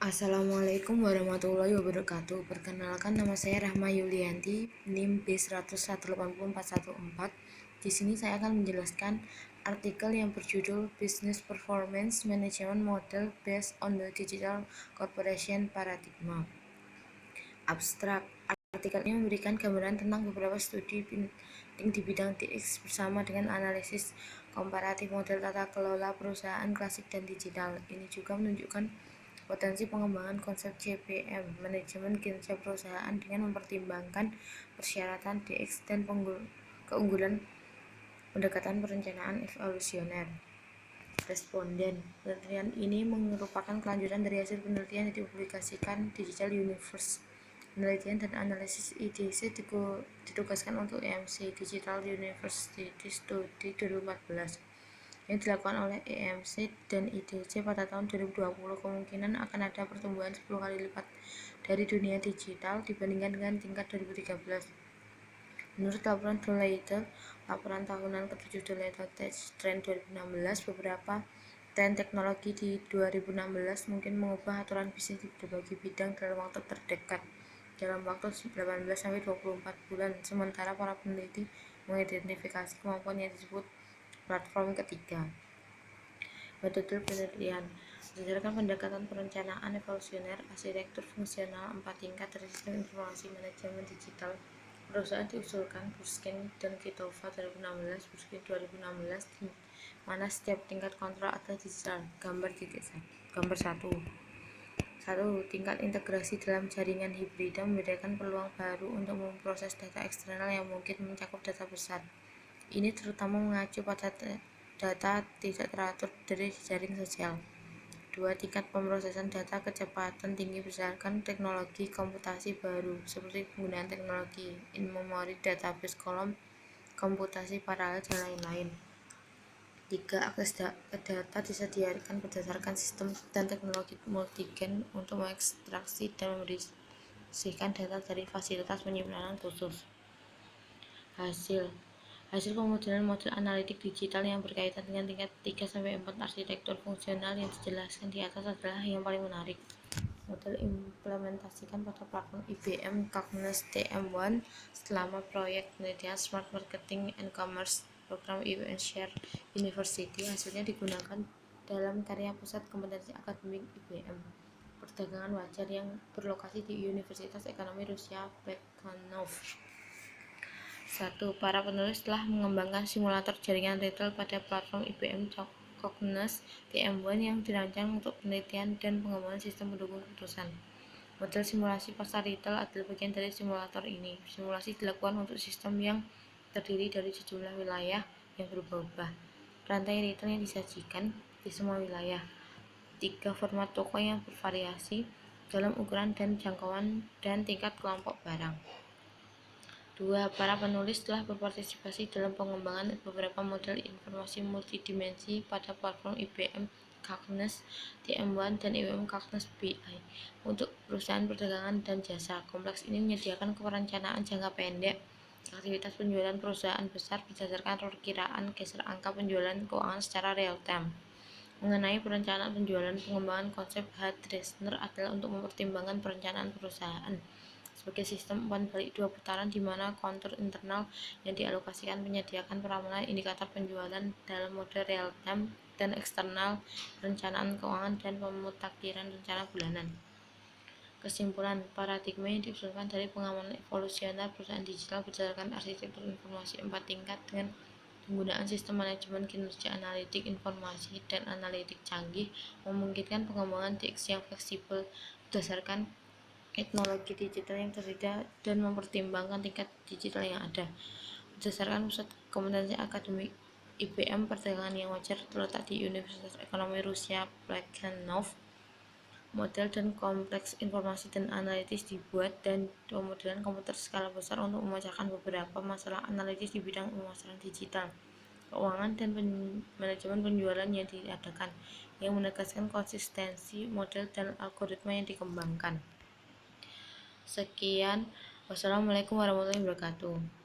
Assalamualaikum warahmatullahi wabarakatuh. Perkenalkan, nama saya Rahma Yulianti, NIM B100184114. Di sini saya akan menjelaskan artikel yang berjudul Business Performance Management Model Based on the Digital Corporation Paradigm. Abstrak. Artikel ini memberikan gambaran tentang beberapa studi penting di bidang DX bersama dengan analisis komparatif model tata kelola perusahaan klasik dan digital. Ini juga menunjukkan potensi pengembangan konsep CPM, manajemen kinerja perusahaan, dengan mempertimbangkan persyaratan DX dan keunggulan pendekatan perencanaan evolusioner. Responden. Penelitian ini merupakan kelanjutan dari hasil penelitian yang dipublikasikan Digital Universe. Penelitian dan analisis IDC ditugaskan untuk EMC Digital University Study 2014 yang dilakukan oleh EMC dan IDC pada tahun 2020. Kemungkinan akan ada pertumbuhan 10 kali lipat dari dunia digital dibandingkan dengan tingkat 2013. Menurut laporan Deloitte, laporan tahunan ke-7 Deloitte Tech Trend 2016, beberapa tren teknologi di 2016 mungkin mengubah aturan bisnis di berbagai bidang dalam waktu terdekat, dalam waktu 18-24 bulan. Sementara para peneliti mengidentifikasi kemampuan yang disebut platform ketiga. Metode penelitian berdasarkan pendekatan perencanaan evolusioner, arsitektur fungsional 4 tingkat dari sistem informasi manajemen digital perusahaan diusulkan Buskin dan Kitova 2016, Buskin 2016, di mana setiap tingkat kontrol adalah digital. Gambar 1. Tingkat integrasi dalam jaringan hibrida membedakan peluang baru untuk memproses data eksternal yang mungkin mencakup data besar. Ini terutama mengacu pada data tidak teratur dari jaring sosial. 2. Tingkat pemrosesan data kecepatan tinggi berdasarkan teknologi komputasi baru seperti penggunaan teknologi in-memory database, kolom komputasi paralel, dan lain-lain. 3. Akses ke data disediakan berdasarkan sistem dan teknologi multigen untuk mengekstraksi dan membersihkan data dari fasilitas penyimpanan khusus. Hasil pemodelan model analitik digital yang berkaitan dengan tingkat 3-4 arsitektur fungsional yang dijelaskan di atas adalah yang paling menarik. Model implementasikan pada platform IBM Cognos TM1 selama proyek penelitian Smart Marketing and Commerce program IBM Share University. Hasilnya digunakan dalam karya Pusat Kompetensi Akademik IBM Perdagangan Wajar yang berlokasi di Universitas Ekonomi Rusia Plekhanov. 1. Para penulis telah mengembangkan simulator jaringan retail pada platform IBM Cognos TM1 yang dirancang untuk penelitian dan pengembangan sistem pendukung keputusan. Model simulasi pasar retail adalah bagian dari simulator ini. Simulasi dilakukan untuk sistem yang terdiri dari sejumlah wilayah yang berubah-ubah. Rantai retail yang disajikan di semua wilayah. 3. Format toko yang bervariasi dalam ukuran dan jangkauan dan tingkat kelompok barang. 2. Para penulis telah berpartisipasi dalam pengembangan beberapa model informasi multidimensi pada platform IBM Cognos TM1 dan IBM Cognos BI untuk perusahaan perdagangan dan jasa. Kompleks ini menyediakan perencanaan jangka pendek aktivitas penjualan perusahaan besar berdasarkan perkiraan geser angka penjualan keuangan secara real time. Mengenai perencanaan penjualan, pengembangan konsep H. Dresner adalah untuk mempertimbangkan perencanaan perusahaan sebagai sistem umpan balik 2 putaran di mana kontur internal yang dialokasikan menyediakan peramalan indikator penjualan dalam mode real time dan eksternal perencanaan keuangan dan pemutakhiran rencana bulanan. Kesimpulan, paradigma yang diusulkan dari pengamanan evolusioner perusahaan digital berdasarkan arsitektur informasi 4 tingkat dengan penggunaan sistem manajemen kinerja analitik informasi dan analitik canggih memungkinkan pengembangan DX yang fleksibel berdasarkan teknologi digital yang tersedia dan mempertimbangkan tingkat digital yang ada. Berdasarkan Pusat Kompetensi Akademik IBM Perdagangan yang Wajar terletak di Universitas Ekonomi Rusia Plekhanov, model dan kompleks informasi dan analitis dibuat dan pemodelan komputer skala besar untuk memecahkan beberapa masalah analitis di bidang pemasaran digital, keuangan, dan manajemen penjualan yang diadakan, yang menegaskan konsistensi model dan algoritma yang dikembangkan. Sekian, wassalamualaikum warahmatullahi wabarakatuh.